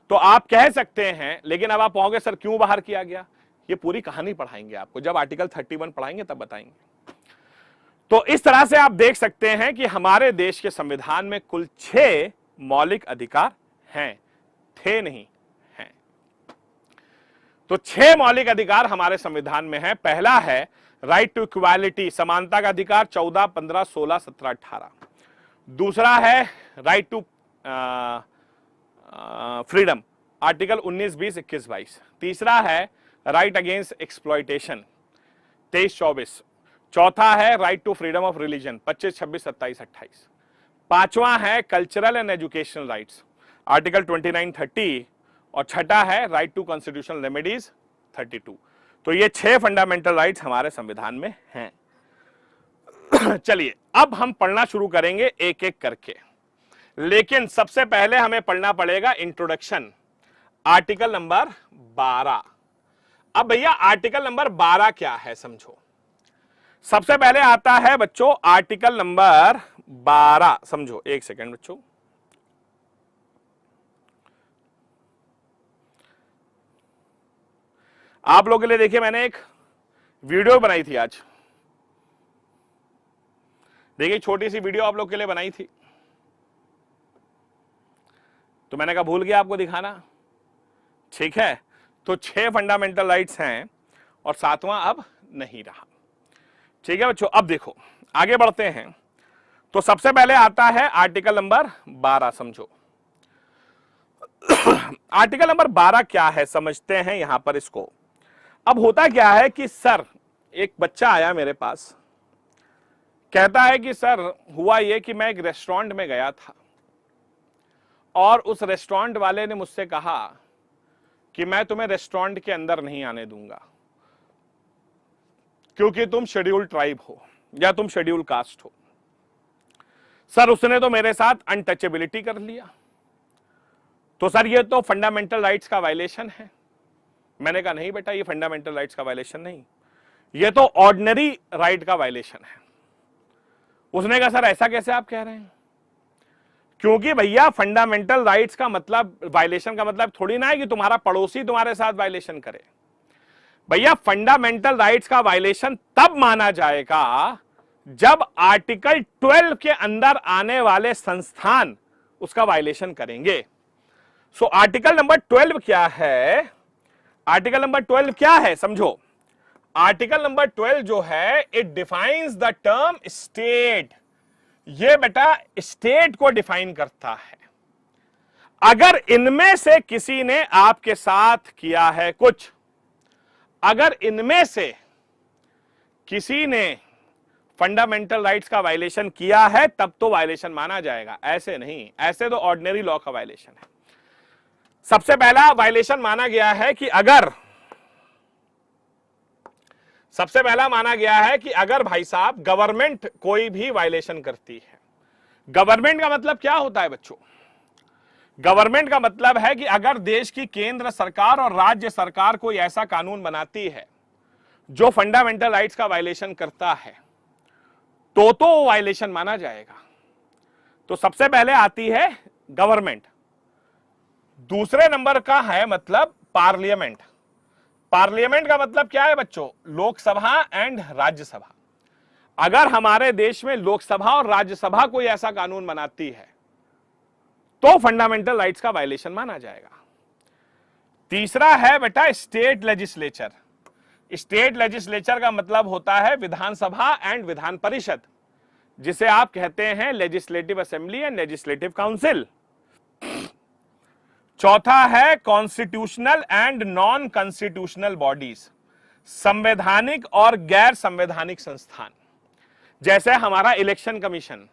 तो आप कह सकते हैं, लेकिन अब आप कहोगे सर क्यों बाहर किया गया? ये पूरी कहानी पढ़ाएंगे आपको, जब आर्टिकल 31 पढ़ाएंगे तब बताएंगे। तो इस तरह से आप देख सकते हैं कि हमारे देश के संविधान में कुल 6 मौलिक अधिकार हैं, थे नहीं हैं। तो 6 मौलिक अधिकार हमारे संविधान में है। पहला है राइट टू इक्वालिटी, समानता का अधिकार, 14, 15, 16, 17, 18। दूसरा है राइट टू फ्रीडम, आर्टिकल 19, 20, 21, 22। तीसरा है राइट अगेंस्ट एक्सप्लॉयटेशन, 23, 24। चौथा है right to freedom of religion, 25, 26, 27, 28। पांचवा है cultural and educational rights, article 2930, और छठा है राइट टू कॉन्स्टिट्यूशनल रेमेडीज 32। तो ये 6 फंडामेंटल राइट्स हमारे संविधान में हैं। चलिए अब हम पढ़ना शुरू करेंगे एक एक करके, लेकिन सबसे पहले हमें पढ़ना पड़ेगा इंट्रोडक्शन, आर्टिकल नंबर 12। अब भैया आर्टिकल नंबर 12 क्या है समझो। सबसे पहले आता है बच्चों आर्टिकल नंबर 12, समझो। एक सेकेंड बच्चों, आप लोगों के लिए देखिए मैंने एक वीडियो बनाई थी आज। देखिए छोटी सी वीडियो आप लोग के लिए बनाई थी, तो मैंने कहा भूल गया आपको दिखाना। ठीक है, तो 6 फंडामेंटल राइट्स हैं और 7वां अब नहीं रहा। ठीक है बच्चों, अब देखो आगे बढ़ते हैं। तो सबसे पहले आता है आर्टिकल नंबर 12, समझो। आर्टिकल नंबर 12 क्या है समझते हैं यहां पर इसको। अब होता क्या है कि सर, एक बच्चा आया मेरे पास, कहता है कि सर हुआ ये कि मैं एक रेस्टोरेंट में गया था और उस रेस्टोरेंट वाले ने मुझसे कहा कि मैं तुम्हें रेस्टोरेंट के अंदर नहीं आने दूंगा क्योंकि तुम शेड्यूल्ड ट्राइब हो या तुम शेड्यूल्ड कास्ट हो। सर उसने तो मेरे साथ अनटचेबिलिटी कर लिया, तो सर ये तो फंडामेंटल राइट्स का वायलेशन है। मैंने कहा नहीं बेटा, ये फंडामेंटल राइट्स का वायलेशन नहीं, ये तो ऑर्डिनरी राइट का वायलेशन है। उसने कहा सर ऐसा कैसे आप कह रहे हैं, क्योंकि भैया फंडामेंटल राइट्स का मतलब, वायलेशन का मतलब थोड़ी ना है कि तुम्हारा पड़ोसी तुम्हारे साथ वायलेशन करे। भैया फंडामेंटल राइट्स का वायलेशन तब माना जाएगा जब आर्टिकल 12 के अंदर आने वाले संस्थान उसका वायलेशन करेंगे। सो आर्टिकल नंबर 12 क्या है, आर्टिकल नंबर 12 क्या है समझो। आर्टिकल नंबर 12 जो है, it defines the term state. ये बेटा स्टेट को डिफाइन करता है। अगर इनमें से किसी ने आपके साथ किया है कुछ, अगर इनमें से किसी ने फंडामेंटल राइट्स का वायलेशन किया है तब तो वायलेशन माना जाएगा, ऐसे नहीं, ऐसे तो ऑर्डिनरी लॉ का वायलेशन है। सबसे पहला वायलेशन माना गया है कि अगर, सबसे पहला माना गया है कि अगर भाई साहब गवर्नमेंट कोई भी वायलेशन करती है। गवर्नमेंट का मतलब क्या होता है बच्चों, गवर्नमेंट का मतलब है कि अगर देश की केंद्र सरकार और राज्य सरकार कोई ऐसा कानून बनाती है जो फंडामेंटल राइट्स का वायलेशन करता है तो वायलेशन माना जाएगा। तो सबसे पहले आती है गवर्नमेंट। दूसरे नंबर का है मतलब पार्लियामेंट। पार्लियामेंट का मतलब क्या है बच्चों, लोकसभा एंड राज्यसभा। अगर हमारे देश में लोकसभा और राज्यसभा कोई ऐसा कानून बनाती है तो फंडामेंटल राइट्स का वायलेशन माना जाएगा। तीसरा है बेटा स्टेट लेजिस्लेचर। स्टेट लेजिस्लेचर का मतलब होता है विधानसभा एंड विधान परिषद, जिसे आप कहते हैं legislative assembly and legislative council. चौथा है constitutional and non constitutional bodies, संवैधानिक और गैर संवैधानिक संस्थान, जैसे हमारा election commission,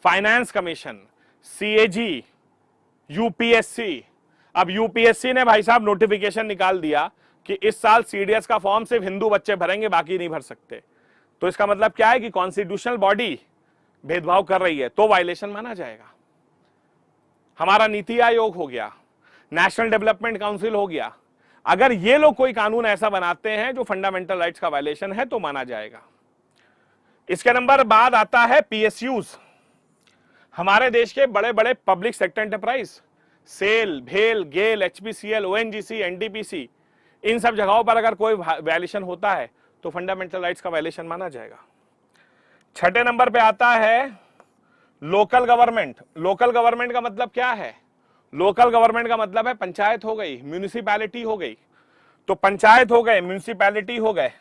finance commission, CAG, UPSC. अब यूपीएससी ने भाई साहब नोटिफिकेशन निकाल दिया कि इस साल सीडीएस का फॉर्म सिर्फ हिंदू बच्चे भरेंगे, बाकी नहीं भर सकते। तो इसका मतलब क्या है कि कॉन्स्टिट्यूशनल बॉडी भेदभाव कर रही है, तो वायलेशन माना जाएगा। हमारा नीति आयोग हो गया, नेशनल डेवलपमेंट काउंसिल हो गया, अगर ये लोग कोई कानून ऐसा बनाते हैं जो फंडामेंटल राइट्स का वायलेशन है तो माना जाएगा। इसके नंबर बाद आता है पीएसयूज। हमारे देश के बड़े बड़े पब्लिक सेक्टर एंटरप्राइज, सेल, भेल, गेल, एचपीसीएल, ओएनजीसी, एनटीपीसी, इन सब जगहों पर अगर कोई वायलेशन होता है तो फंडामेंटल राइट्स का वायलेशन माना जाएगा। छठे नंबर पे आता है लोकल गवर्नमेंट। लोकल गवर्नमेंट का मतलब क्या है, लोकल गवर्नमेंट का मतलब है पंचायत हो गई, म्यूनिसिपैलिटी हो गई। तो पंचायत हो गए, म्यूनिसिपैलिटी हो गए,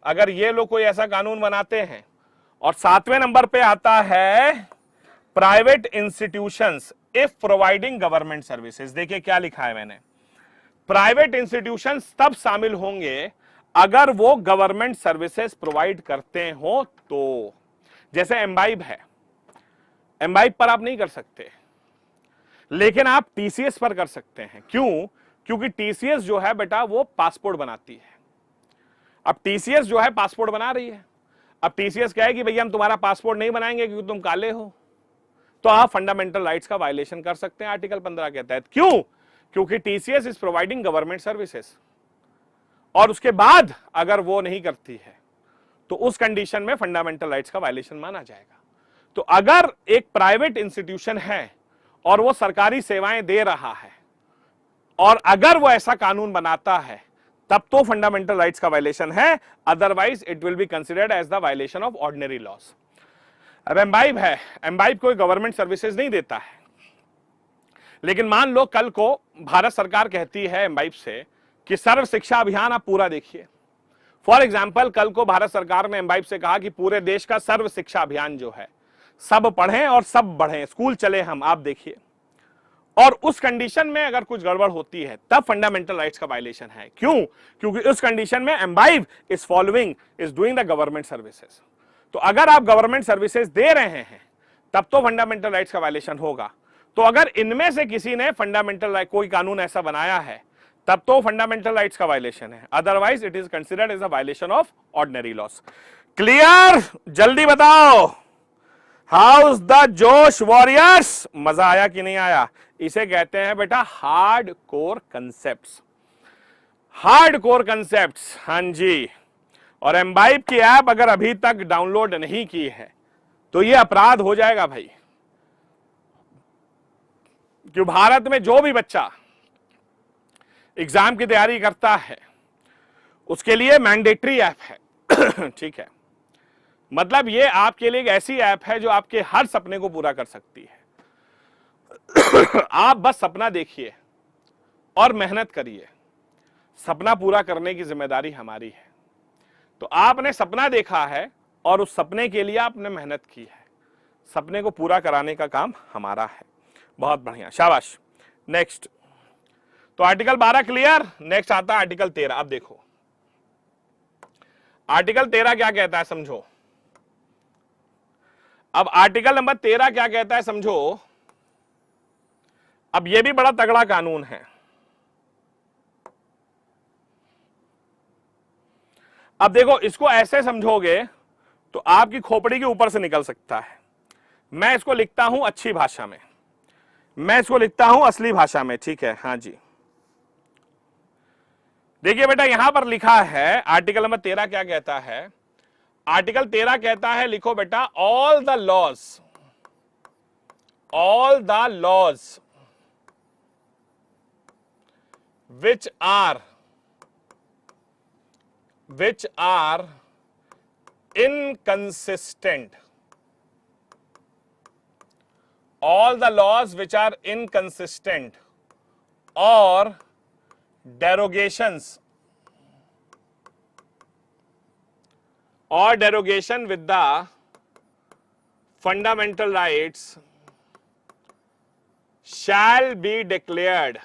अगर ये लोग कोई ऐसा कानून बनाते हैं। और 7वें नंबर पे आता है private institutions if providing government services. देखिए क्या लिखा है मैंने, प्राइवेट इंस्टीट्यूशंस तब शामिल होंगे अगर वो गवर्नमेंट सर्विसेज प्रोवाइड करते हो तो। जैसे एम्बाइब है, एम्बाइब पर आप नहीं कर सकते, लेकिन आप टीसीएस पर कर सकते हैं। क्यों? क्योंकि टीसीएस जो है बेटा वो पासपोर्ट बनाती है। अब टीसीएस जो है पासपोर्ट बना रही है। अब टीसीएस कहेगी भैया हम तुम्हारा पासपोर्ट नहीं बनाएंगे क्योंकि तुम काले हो, तो आप फंडामेंटल राइट्स का वायलेशन कर सकते हैं आर्टिकल 15 के तहत। क्यों? क्योंकि TCS is providing government services, और उसके बाद अगर वो नहीं करती है तो उस कंडीशन में फंडामेंटल राइट्स का वायलेशन माना जाएगा। तो अगर एक प्राइवेट इंस्टीट्यूशन है और वो सरकारी सेवाएं दे रहा है और अगर वो ऐसा कानून बनाता है तब तो फंडामेंटल राइट्स का वायलेशन है, otherwise it will be considered as the violation of ordinary laws. अब एम्बाइब है, एम्बाइब कोई गवर्नमेंट सर्विसेज नहीं देता है, लेकिन मान लो कल को भारत सरकार कहती है एम्बाइब से कि सर्व शिक्षा अभियान आप पूरा देखिए। फॉर एग्जाम्पल कल को भारत सरकार ने एम्बाइब से कहा कि पूरे देश का सर्व शिक्षा अभियान जो है सब पढ़ें और सब बढ़ें, स्कूल चले हम, आप देखिए, और उस कंडीशन में अगर कुछ गड़बड़ होती है तब फंडामेंटल राइट्स का वायलेशन है। क्यों? क्योंकि उस कंडीशन में imbibe is following, is doing the government services. तो अगर आप गवर्नमेंट सर्विसेज दे रहे हैं तब तो फंडामेंटल राइट्स का वायलेशन होगा। तो अगर इनमें से किसी ने फंडामेंटल राइट कोई कानून ऐसा बनाया है तब तो फंडामेंटल राइट्स का वायलेशन है, otherwise it is considered as a violation of ordinary laws. Clear? जल्दी बताओ, हाउस द जोश वॉरियर्स, मजा आया कि नहीं आया? इसे कहते हैं बेटा hard core concepts, hard core concepts. हां जी, और एम्बाइब की ऐप अगर अभी तक डाउनलोड नहीं की है तो यह अपराध हो जाएगा भाई, कि भारत में जो भी बच्चा एग्जाम की तैयारी करता है उसके लिए मैंडेटरी ऐप है। ठीक है, मतलब ये आपके लिए एक ऐसी ऐप है जो आपके हर सपने को पूरा कर सकती है। आप बस सपना देखिए और मेहनत करिए, सपना पूरा करने की जिम्मेदारी हमारी है। तो आपने सपना देखा है और उस सपने के लिए आपने मेहनत की है, सपने को पूरा कराने का काम हमारा है। बहुत बढ़िया, शाबाश। नेक्स्ट, तो आर्टिकल 12 क्लियर। नेक्स्ट आता है आर्टिकल 13। अब देखो आर्टिकल 13 क्या कहता है, समझो। अब आर्टिकल नंबर 13 क्या कहता है समझो। अब यह भी बड़ा तगड़ा कानून है। अब देखो, इसको ऐसे समझोगे तो आपकी खोपड़ी के ऊपर से निकल सकता है। मैं इसको लिखता हूं अच्छी भाषा में, मैं इसको लिखता हूं असली भाषा में, ठीक है? हां जी, देखिए बेटा, यहां पर लिखा है आर्टिकल नंबर 13 क्या कहता है। आर्टिकल 13 कहता है, लिखो बेटा, all the laws which are inconsistent, all the laws which are inconsistent or derogations or derogation with the fundamental rights shall be declared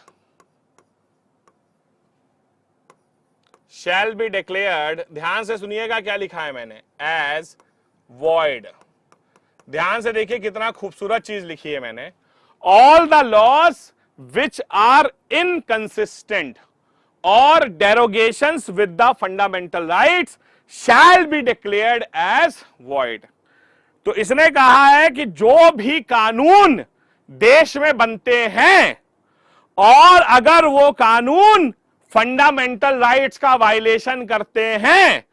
ध्यान से सुनिएगा क्या लिखा है मैंने, एज वॉइड। ध्यान से देखिए कितना खूबसूरत चीज लिखी है मैंने। All the laws which are inconsistent और derogations with the fundamental rights shall be declared as void. तो इसने कहा है कि जो भी कानून देश में बनते हैं और अगर वो कानून फंडामेंटल राइट्स का वायलेशन करते हैं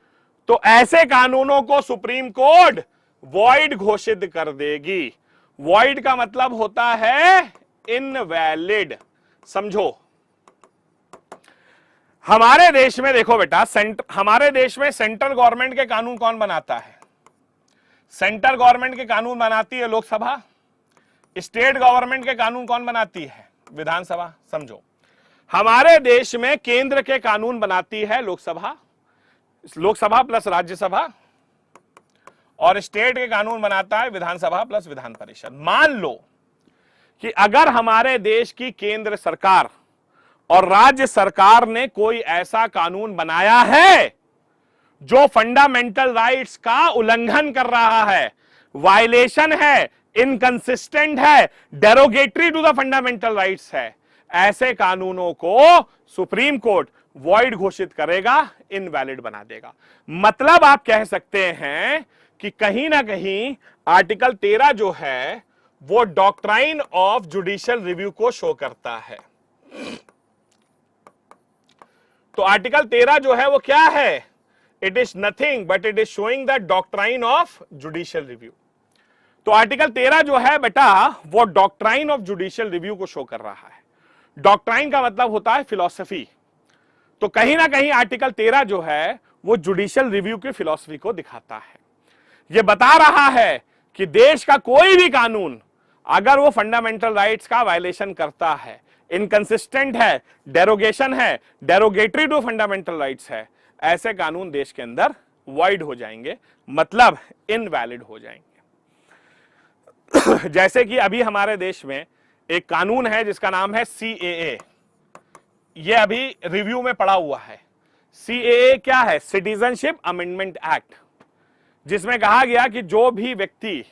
तो ऐसे कानूनों को सुप्रीम कोर्ट वॉइड घोषित कर देगी। वॉइड का मतलब होता है इनवैलिड। समझो, हमारे देश में देखो बेटा, हमारे देश में सेंट्रल गवर्नमेंट के कानून कौन बनाता है? सेंट्रल गवर्नमेंट के कानून बनाती है लोकसभा। स्टेट गवर्नमेंट के कानून कौन बनाती है? विधानसभा। समझो, हमारे देश में केंद्र के कानून बनाती है लोकसभा, लोकसभा प्लस राज्यसभा, और स्टेट के कानून बनाता है विधानसभा प्लस विधान परिषद। मान लो कि अगर हमारे देश की केंद्र सरकार और राज्य सरकार ने कोई ऐसा कानून बनाया है जो फंडामेंटल राइट्स का उल्लंघन कर रहा है, वायलेशन है, इनकंसिस्टेंट है, derogatory to the fundamental rights है, ऐसे कानूनों को सुप्रीम कोर्ट वॉइड घोषित करेगा, इनवैलिड बना देगा। मतलब आप कह सकते हैं कि कहीं ना कहीं आर्टिकल 13 जो है वो डॉक्ट्राइन ऑफ जुडिशियल रिव्यू को शो करता है। तो आर्टिकल 13 जो है वो क्या है? It is nothing but it is showing the doctrine of judicial review. तो आर्टिकल 13 जो है बेटा वो डॉक्ट्राइन ऑफ जुडिशियल रिव्यू को शो कर रहा है। डॉक्ट्राइन का मतलब होता है फिलॉसफी। तो कहीं ना कहीं आर्टिकल 13 जो है वो जुडिशियल रिव्यू की फिलॉसफी को दिखाता है। ये बता रहा है कि देश का कोई भी कानून अगर वो फंडामेंटल राइट्स का वायलेशन करता है, इनकंसिस्टेंट है, डेरोगेशन है, डेरोगेटरी टू फंडामेंटल राइट्स है, ऐसे कानून देश के अंदर वॉइड हो जाएंगे, मतलब इनवैलिड हो जाएंगे। जैसे कि अभी हमारे देश में एक कानून है जिसका नाम है CAA। ये अभी रिव्यू में पड़ा हुआ है। CAA क्या है? सिटीजनशिप अमेंडमेंट एक्ट, जिसमें कहा गया कि जो भी व्यक्ति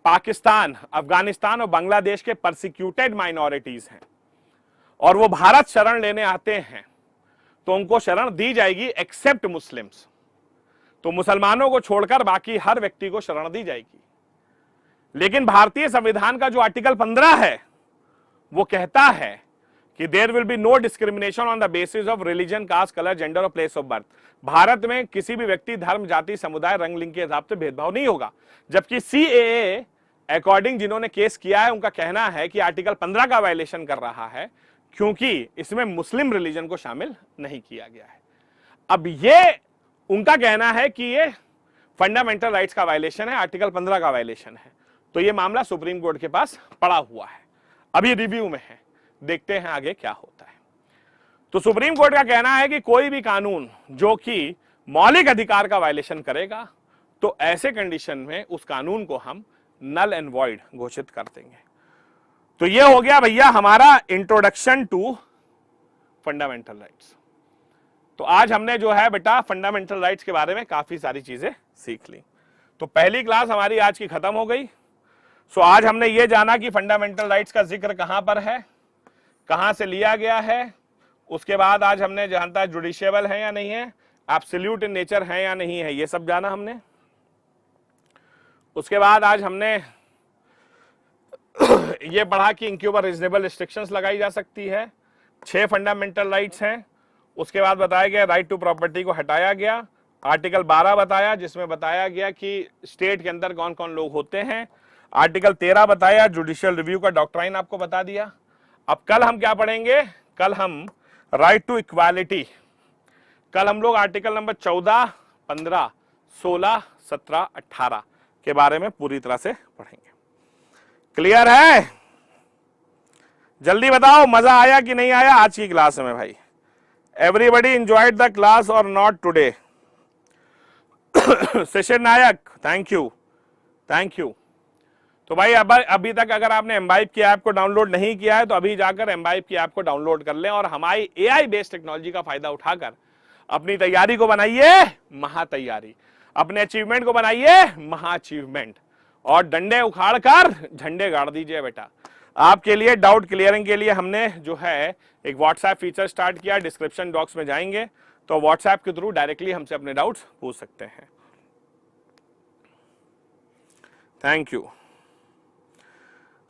पाकिस्तान, अफगानिस्तान और बांग्लादेश के परसिक्यूटेड माइनॉरिटीज हैं और वो भारत शरण लेने आते हैं तो उनको शरण दी जाएगी एक्सेप्ट मुस्लिम्स। तो मुसलमानों को छोड़कर बाकी हर व्यक्ति को शरण दी जाएगी। लेकिन भारतीय संविधान का जो आर्टिकल 15 है वो कहता है कि there will be no discrimination on the basis of religion, caste, colour, gender और प्लेस ऑफ बर्थ। भारत में किसी भी व्यक्ति, धर्म, जाति, समुदाय, रंग, लिंग के हिसाब से भेदभाव नहीं होगा। जबकि CAA अकॉर्डिंग जिन्होंने केस किया है उनका कहना है कि आर्टिकल 15 का वायलेशन कर रहा है क्योंकि इसमें मुस्लिम रिलीजन को शामिल नहीं किया गया है। अब ये उनका कहना है कि ये फंडामेंटल राइट्स का वायलेशन है, आर्टिकल 15 का वायलेशन है। तो ये मामला सुप्रीम कोर्ट के पास पड़ा हुआ है, अभी रिव्यू में है, देखते हैं आगे क्या होता है। तो सुप्रीम कोर्ट का कहना है कि कोई भी कानून जो कि मौलिक अधिकार का वायलेशन करेगा तो ऐसे कंडीशन में उस कानून को हम नल एंड वॉइड घोषित कर देंगे। तो ये हो गया भैया हमारा इंट्रोडक्शन टू फंडामेंटल राइट्स। तो आज हमने जो है बेटा फंडामेंटल राइट्स के बारे में काफी सारी चीजें सीख ली। तो पहली क्लास हमारी आज की खत्म हो गई। सो आज हमने ये जाना कि फंडामेंटल राइट्स का जिक्र कहां पर है, कहां से लिया गया है। उसके बाद आज हमने जानता है जुडिशियबल है या नहीं है, एब्सोल्यूट इन नेचर है या नहीं है, ये सब जाना हमने। उसके बाद आज हमने ये पढ़ा कि इनके ऊपर रीजनेबल रिस्ट्रिक्शंस लगाई जा सकती है। 6 फंडामेंटल राइट्स हैं। उसके बाद बताया गया राइट टू प्रॉपर्टी को हटाया गया। आर्टिकल 12 बताया जिसमें बताया गया कि स्टेट के अंदर कौन कौन लोग होते हैं। आर्टिकल 13 बताया, जुडिशियल रिव्यू का डॉक्ट्राइन आपको बता दिया। अब कल हम क्या पढ़ेंगे? कल हम राइट टू इक्वालिटी, कल हम लोग आर्टिकल नंबर 14, 15, 16, 17, 18 के बारे में पूरी तरह से पढ़ेंगे। क्लियर है? जल्दी बताओ मजा आया कि नहीं आया आज की क्लास में भाई? एवरीबडी एंजॉयड द क्लास और not today? Shishir Nayak, thank you, thank you. तो भाई अभी तक अगर आपने एम्बाइब की ऐप को डाउनलोड नहीं किया है तो अभी जाकर एम्बाइब की ऐप को डाउनलोड कर लें और हमारी AI बेस्ड टेक्नोलॉजी का फायदा उठाकर अपनी तैयारी को बनाइए महा तैयारी, अपने अचीवमेंट को बनाइए महा अचीवमेंट और डंडे उखाड़कर झंडे गाड़ दीजिए बेटा। आपके लिए डाउट क्लियरिंग के लिए हमने जो है एक व्हाट्सएप फीचर स्टार्ट किया। डिस्क्रिप्शन बॉक्स में जाएंगे तो व्हाट्सएप के थ्रू डायरेक्टली हमसे अपने डाउट्स पूछ सकते हैं। थैंक यू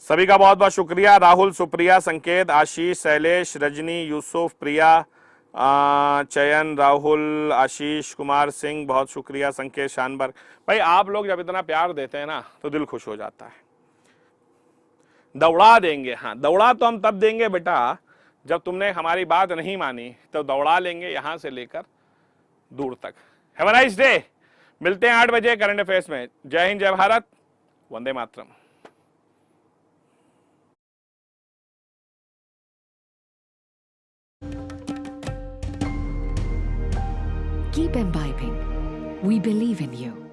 सभी का, बहुत बहुत शुक्रिया। राहुल, सुप्रिया, संकेत, आशीष, शैलेश, रजनी, यूसुफ, प्रिया, चयन, राहुल, आशीष कुमार सिंह, बहुत शुक्रिया। संकेत, शानबर भाई, आप लोग जब इतना प्यार देते हैं ना तो दिल खुश हो जाता है। दौड़ा देंगे, हाँ दौड़ा तो हम तब देंगे बेटा जब तुमने हमारी बात नहीं मानी, तो दौड़ा लेंगे यहां से लेकर दूर तक। Have a nice day. मिलते हैं 8 बजे करंट अफेयर्स में। जय हिंद, जय Bharat, Vande Mataram. Keep imbibing. We believe in you.